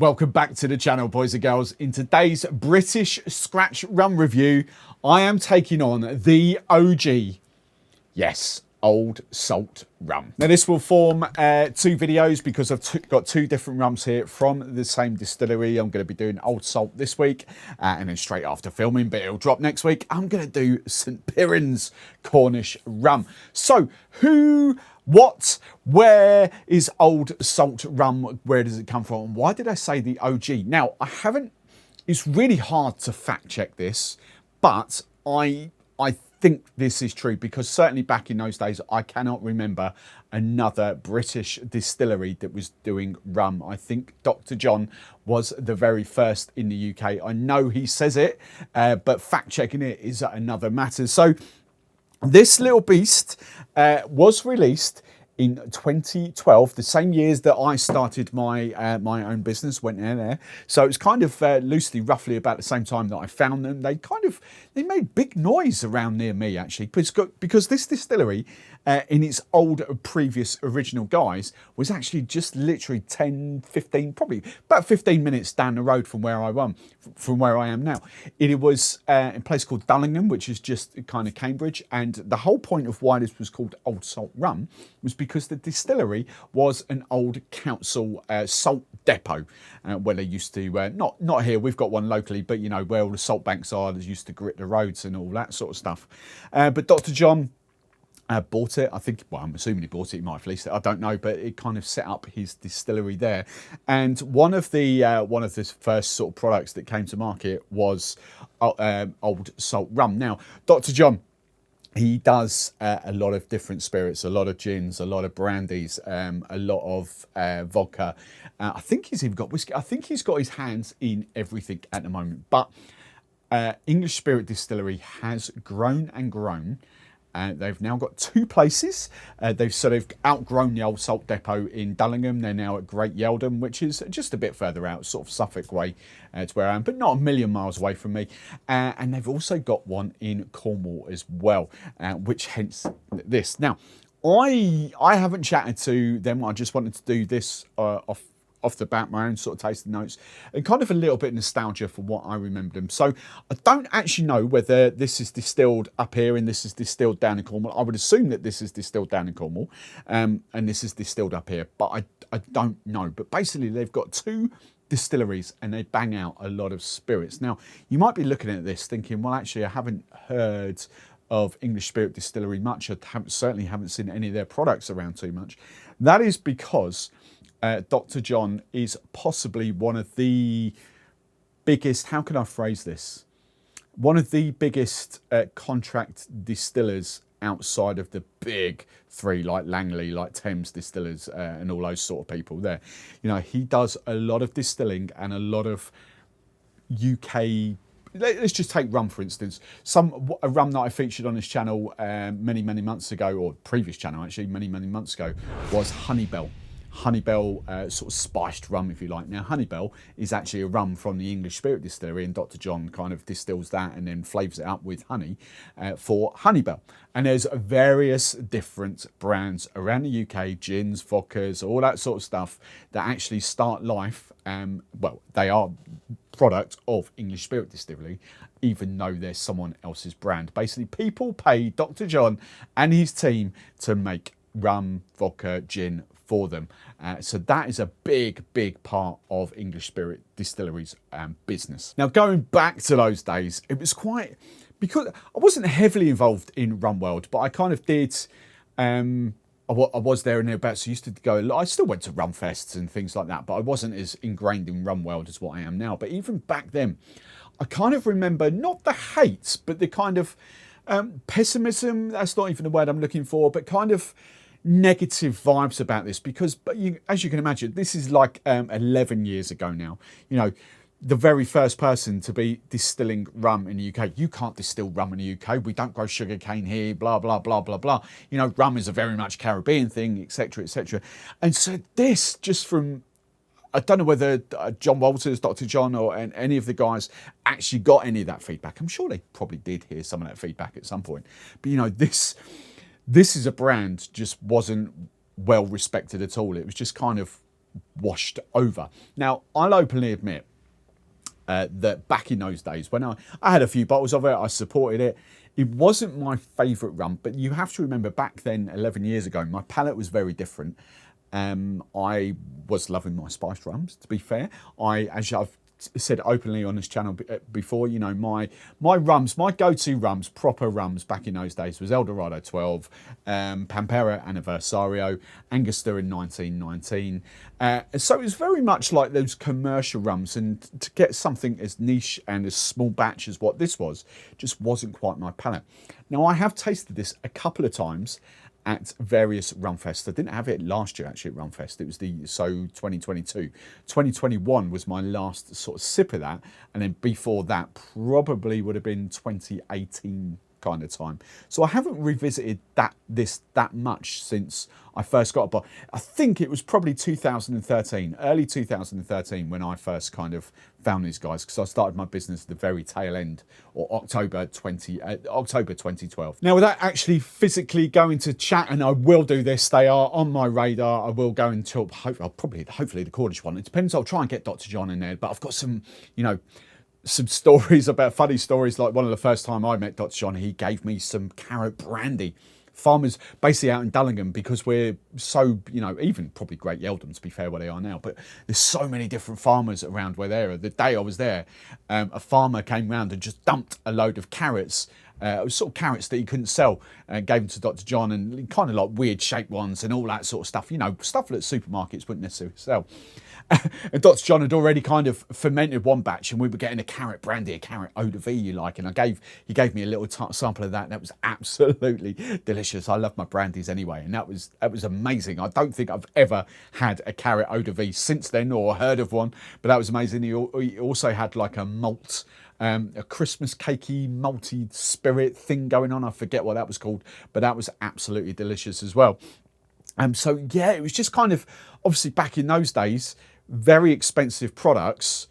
Welcome back to the channel, boys and girls. In today's British Scratch Rum review, I am taking on the OG, yes, Old Salt Rum. Now this will form two videos because I've got two different rums here from the same distillery. I'm going to be doing Old Salt this week and then straight after filming, but it'll drop next week, I'm going to do St Piran's Cornish rum. So what, where is Old Salt Rum? Where does it come from? Why did I say the OG? Now, it's really hard to fact check this, but I think this is true because certainly back in those days, I cannot remember another British distillery that was doing rum. I think Dr. John was the very first in the UK. I know he says it, but fact checking it is another matter. So this little beast was released in 2012, the same years that I started my my own business, went in there. So it's kind of loosely, roughly about the same time that I found them. They made big noise around near me actually, because this distillery in its old previous original guise was actually just literally 10, 15, probably about 15 minutes down the road from where I am now. It was in a place called Dullingham, which is just kind of Cambridge. And the whole point of why this was called Old Salt Rum was because the distillery was an old council salt depot where they used to, not here, we've got one locally, but you know, where all the salt banks are, they used to grit the roads and all that sort of stuff. But Dr. John bought it. I think, well, I'm assuming he bought it. He might have leased it. I don't know, but it kind of set up his distillery there. And one of the first sort of products that came to market was Old Salt Rum. Now, Dr. John, he does a lot of different spirits, a lot of gins, a lot of brandies, a lot of vodka. I think he's even got whiskey. I think he's got his hands in everything at the moment. But English Spirit Distillery has grown and grown. They've now got two places. They've outgrown the old salt depot in Dullingham. They're now at Great Yeldham, which is just a bit further out, sort of Suffolk way to where I am, but not a million miles away from me. And they've also got one in Cornwall as well, which hence this. Now, I haven't chatted to them. I just wanted to do this off the bat, my own sort of tasting notes, and kind of a little bit of nostalgia for what I remember them. So I don't actually know whether this is distilled up here and this is distilled down in Cornwall. I would assume that this is distilled down in Cornwall and this is distilled up here, but I don't know. But basically they've got two distilleries and they bang out a lot of spirits. Now, you might be looking at this thinking, well, actually, I haven't heard of English Spirit Distillery much. I certainly haven't seen any of their products around too much. That is because Dr. John is possibly one of the biggest, how can I phrase this? One of the biggest contract distillers outside of the big three, like Langley, like Thames Distillers and all those sort of people there. You know, he does a lot of distilling and a lot of UK. Let's just take rum, for instance. A rum that I featured on this channel many months ago, or previous channel actually, many months ago, was Honeybell. Honeybell sort of spiced rum, if you like. Now, Honeybell is actually a rum from the English Spirit Distillery, and Dr. John kind of distills that and then flavours it up with honey for Honeybell. And there's various different brands around the UK, gins, vodkas, all that sort of stuff that actually start life. Well, they are product of English Spirit Distillery, even though they're someone else's brand. Basically, people pay Dr. John and his team to make rum, vodka, gin for them. So that is a big part of English Spirit Distillery's business. Now, going back to those days, it was quite, because I wasn't heavily involved in Rum World, but I kind of did. I was there and thereabouts. So I used to go, I still went to rum fests and things like that, but I wasn't as ingrained in Rum World as what I am now. But even back then, I kind of remember not the hate, but the kind of pessimism, that's not even the word I'm looking for, but kind of negative vibes about this, because as you can imagine, this is like 11 years ago now. You know, the very first person to be distilling rum in the UK. You can't distill rum in the UK. We don't grow sugar cane here, blah, blah, blah, blah, blah. You know, rum is a very much Caribbean thing, etc., etc. And so this, just from, I don't know whether John Walters, Dr. John, or any of the guys actually got any of that feedback. I'm sure they probably did hear some of that feedback at some point. But, you know, this is a brand just wasn't well respected at all. It was just kind of washed over. Now, I'll openly admit that back in those days, when I had a few bottles of it, I supported it. It wasn't my favourite rum, but you have to remember back then, 11 years ago, my palate was very different. I was loving my spiced rums, to be fair. As I've said openly on this channel before, you know, my rums, my go-to rums, proper rums back in those days was Eldorado 12, Pampera Anniversario, Angostura in 1919. So it was very much like those commercial rums, and to get something as niche and as small batch as what this was, just wasn't quite my palate. Now, I have tasted this a couple of times at various rum fests. I didn't have it last year actually at Rum Fest. It was 2022. 2021 was my last sort of sip of that, and then before that probably would have been 2018 kind of time. So I haven't revisited that much since I first got a bottle. I think it was probably 2013, early 2013, when I first kind of found these guys, because I started my business at the very tail end, or October 2012. Now, without actually physically going to chat, and I will do this, they are on my radar. I will go and talk, hopefully the Cornish one. It depends. I'll try and get Dr. John in there, but I've got some, you know, some stories about funny stories. Like one of the first time I met Dr. John, he gave me some carrot brandy. Farmers basically out in Dullingham, because we're so, you know, even probably Great Yeldham to be fair where they are now, but there's so many different farmers around where they are. The day I was there, a farmer came round and just dumped a load of carrots. It was sort of carrots that he couldn't sell, gave them to Dr. John, and kind of like weird shaped ones and all that sort of stuff, you know, stuff that supermarkets wouldn't necessarily sell. And Dr. John had already kind of fermented one batch, and we were getting a carrot brandy, a carrot eau de vie, you like, and he gave me a little sample of that. That was absolutely delicious. I love my brandies anyway, and that was amazing. I don't think I've ever had a carrot eau de vie since then, or heard of one, but that was amazing. He also had like a malt, a Christmas cakey malty spirit thing going on. I forget what that was called, but that was absolutely delicious as well. So yeah, it was just kind of, obviously back in those days, very expensive products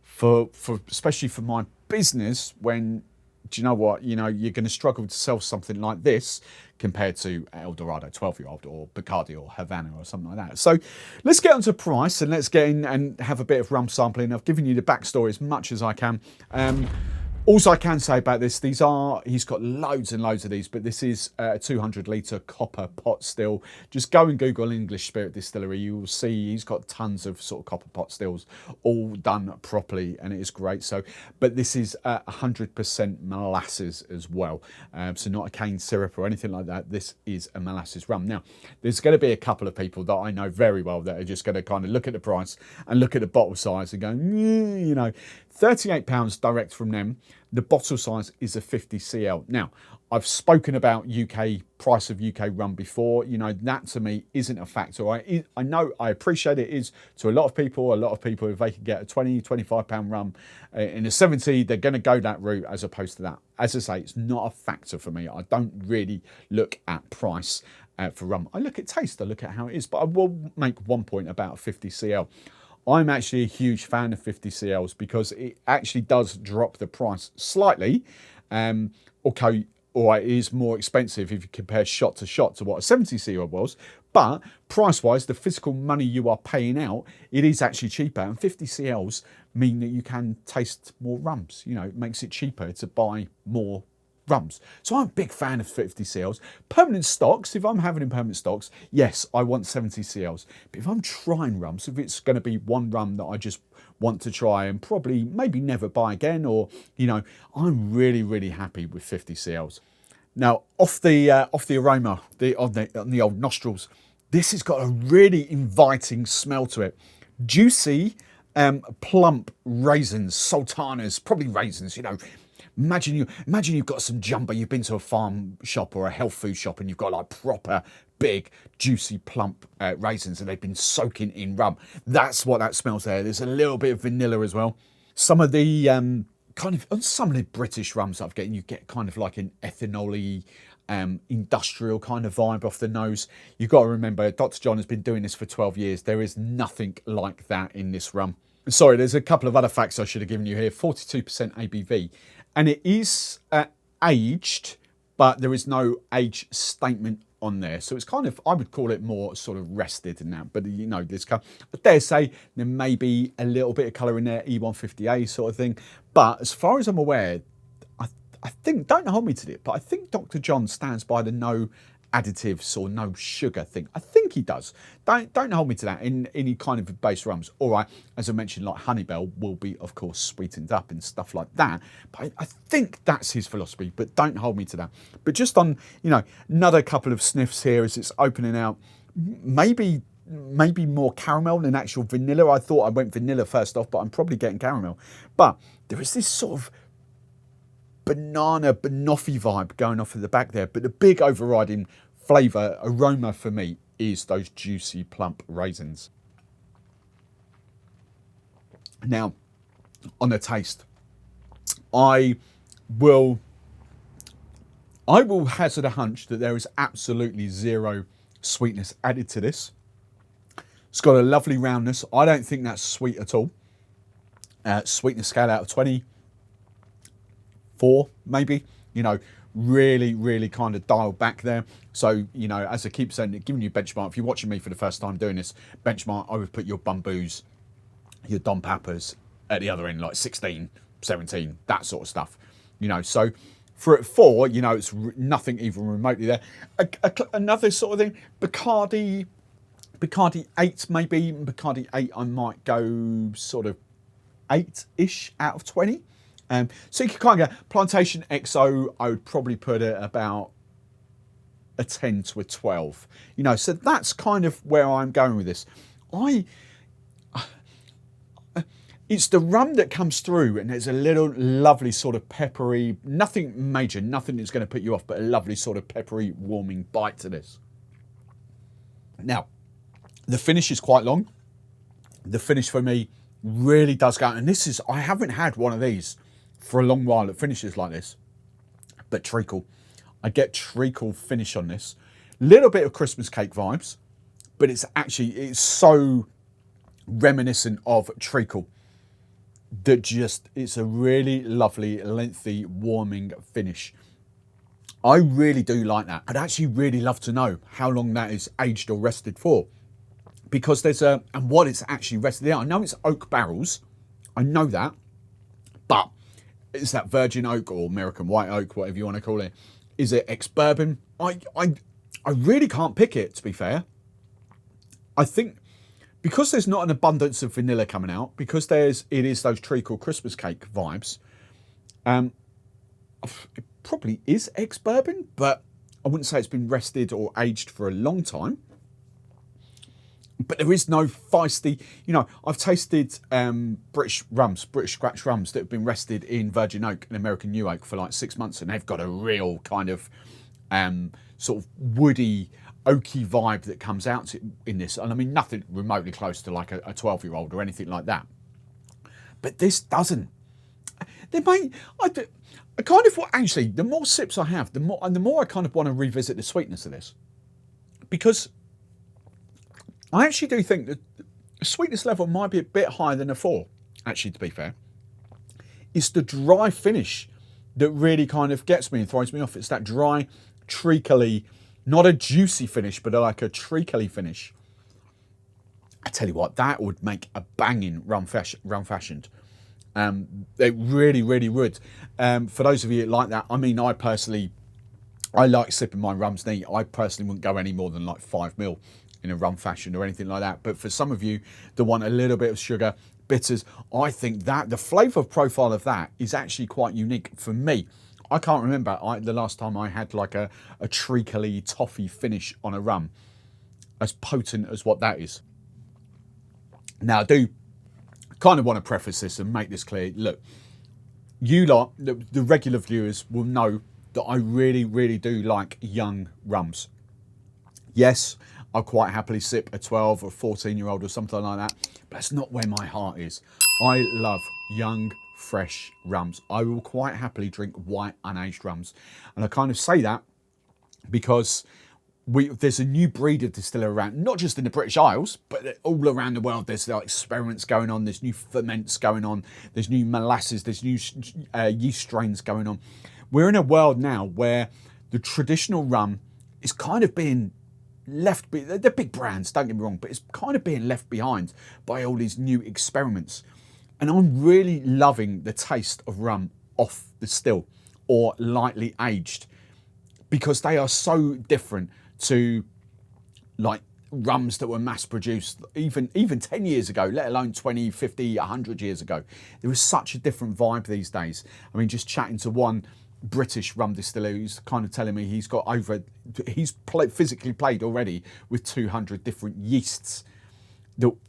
for especially for my business, when, do you know what, you know, you're going to struggle to sell something like this compared to Eldorado 12-year-old or Bacardi or Havana or something like that. So let's get onto price, and let's get in and have a bit of rum sampling. I've given you the backstory as much as I can. Also, I can say about this, he's got loads and loads of these, but this is a 200 litre copper pot still. Just go and Google English Spirit Distillery. You will see he's got tons of sort of copper pot stills, all done properly, and it is great. So, but this is 100% molasses as well. So not a cane syrup or anything like that. This is a molasses rum. Now, there's going to be a couple of people that I know very well that are just going to kind of look at the price and look at the bottle size and go, you know, £38 direct from them. The bottle size is a 50 cl. Now, I've spoken about price of UK rum before. You know, that to me isn't a factor. I know, I appreciate it is to a lot of people. If they can get a 20, 25 pound rum in a 70, they're going to go that route as opposed to that. As I say, it's not a factor for me. I don't really look at price for rum. I look at taste, I look at how it is, but I will make one point about 50 cl. I'm actually a huge fan of 50 cls because it actually does drop the price slightly. Okay, or it is more expensive if you compare shot to what a 70 cl was. But price-wise, the physical money you are paying out, it is actually cheaper. And 50 cls mean that you can taste more rums. You know, it makes it cheaper to buy more rums. So I'm a big fan of 50 cls. Permanent stocks, if I'm having in permanent stocks, yes, I want 70 cls. But if I'm trying rums, if it's going to be one rum that I just want to try and probably maybe never buy again, or, you know, I'm really, really happy with 50 cls. Now, off the aroma, on the old nostrils, this has got a really inviting smell to it. Juicy, plump raisins, sultanas, probably raisins, you know. Imagine you've got some jumbo, you've been to a farm shop or a health food shop, and you've got like proper big juicy plump raisins, and they've been soaking in rum. That's what that smells there. There's a little bit of vanilla as well. Some of the some of the British rums I've getting, you get kind of like an ethanol-y, industrial kind of vibe off the nose. You've got to remember, Dr. John has been doing this for 12 years. There is nothing like that in this rum. Sorry, there's a couple of other facts I should have given you here. 42% ABV. And it is aged, but there is no age statement on there. So it's kind of, I would call it more sort of rested and that. But you know, this colour, I dare say there may be a little bit of colour in there, E150A sort of thing. But as far as I'm aware, I think, don't hold me to it, but I think Dr. John stands by the no additives or no sugar thing. I think he does. Don't hold me to that in any kind of base rums. All right, as I mentioned, like Honeybell will be, of course, sweetened up and stuff like that. But I think that's his philosophy, but don't hold me to that. But just on, you know, another couple of sniffs here as it's opening out, maybe more caramel than actual vanilla. I thought I went vanilla first off, but I'm probably getting caramel. But there is this sort of banana banoffee vibe going off at the back there, but the big overriding flavour aroma for me is those juicy plump raisins. Now on the taste, I will hazard a hunch that there is absolutely zero sweetness added to this. It's got a lovely roundness. I don't think that's sweet at all. Sweetness scale out of 20, 4 maybe, you know, really kind of dialed back there. So, you know, as I keep saying, giving you benchmark, if you're watching me for the first time doing this benchmark, I would put your Bumboos, your Dom Papas at the other end, like 16, 17, that sort of stuff, you know. So for at 4, you know, it's nothing even remotely there. Another sort of thing, Bacardi 8 maybe. Bacardi 8 I might go sort of 8-ish out of 20. So you can kind of go Plantation XO, I would probably put it about a 10 to a 12. You know, so that's kind of where I'm going with this. It's the rum that comes through and there's a little lovely sort of peppery, nothing major, nothing that's going to put you off, but a lovely sort of peppery, warming bite to this. Now, the finish is quite long. The finish for me really does go, and this is, I haven't had one of these for a long while that finishes like this, but treacle. I get treacle finish on this. Little bit of Christmas cake vibes, but it's so reminiscent of treacle that just, it's a really lovely, lengthy, warming finish. I really do like that. I'd actually really love to know how long that is aged or rested for, because there's and what it's actually rested in. I know it's oak barrels, I know that, but is that virgin oak or American white oak, whatever you want to call it? Is it ex-bourbon? I really can't pick it, to be fair. I think because there's not an abundance of vanilla coming out, because it is those treacle Christmas cake vibes, it probably is ex-bourbon, but I wouldn't say it's been rested or aged for a long time. But there is no feisty, you know, I've tasted British Scratch Rums that have been rested in virgin oak and American new oak for like 6 months, and they've got a real kind of sort of woody, oaky vibe that comes out in this. And I mean, nothing remotely close to like a 12-year-old or anything like that. But this doesn't. Actually, the more sips I have, the more I kind of want to revisit the sweetness of this, because I actually do think that the sweetness level might be a bit higher than a 4, actually, to be fair. It's the dry finish that really kind of gets me and throws me off. It's that dry, treacly, not a juicy finish, but like a treacly finish. I tell you what, that would make a banging rum fashioned. It really would. For those of you that like that, I mean, I like sipping my rums neat. I personally wouldn't go any more than like 5ml in a rum fashion or anything like that. But for some of you that want a little bit of sugar, bitters, I think that the flavour profile of that is actually quite unique for me. I can't remember the last time I had like a treacly toffee finish on a rum as potent as what that is. Now, I do kind of want to preface this and make this clear. Look, you lot, the regular viewers will know that I really do like young rums. Yes, I'll quite happily sip a 12 or 14-year-old or something like that, but that's not where my heart is. I love young, fresh rums. I will quite happily drink white, unaged rums. And I kind of say that because there's a new breed of distiller around, not just in the British Isles, but all around the world. There's like experiments going on, there's new ferments going on, there's new molasses, there's new yeast strains going on. We're in a world now where the traditional rum it's kind of being left, they're big brands, don't get me wrong, but it's kind of being left behind by all these new experiments. And I'm really loving the taste of rum off the still or lightly aged, because they are so different to like rums that were mass produced even 10 years ago, let alone 20, 50, 100 years ago. There is such a different vibe these days. I mean, just chatting to one British rum distiller who's kind of telling me he's physically played already with 200 different yeasts.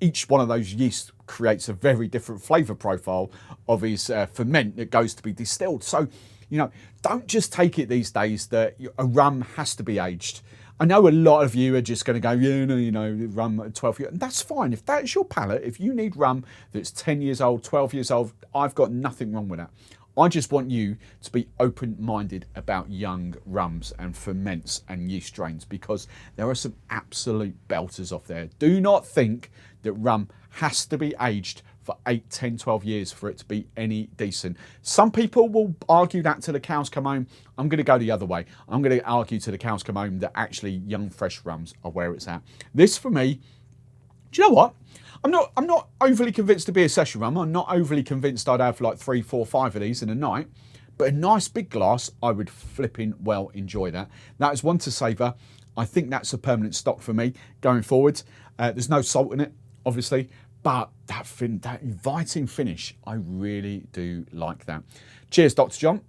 Each one of those yeasts creates a very different flavour profile of his ferment that goes to be distilled. So, you know, don't just take it these days that a rum has to be aged. I know a lot of you are just going to go, you know, rum at 12 years. And that's fine. If that's your palate, if you need rum that's 10 years old, 12 years old, I've got nothing wrong with that. I just want you to be open-minded about young rums and ferments and yeast strains, because there are some absolute belters off there. Do not think that rum has to be aged for 8, 10, 12 years for it to be any decent. Some people will argue that till the cows come home. I'm going to go the other way. I'm going to argue till the cows come home that actually young, fresh rums are where it's at. This, for me, do you know what? I'm not overly convinced to be a session rum. I'm not overly convinced I'd have like 3, 4, 5 of these in a night. But a nice big glass, I would flipping well enjoy that. That is one to savour. I think that's a permanent stock for me going forward. There's no salt in it, obviously, but that inviting finish, I really do like that. Cheers, Dr. John.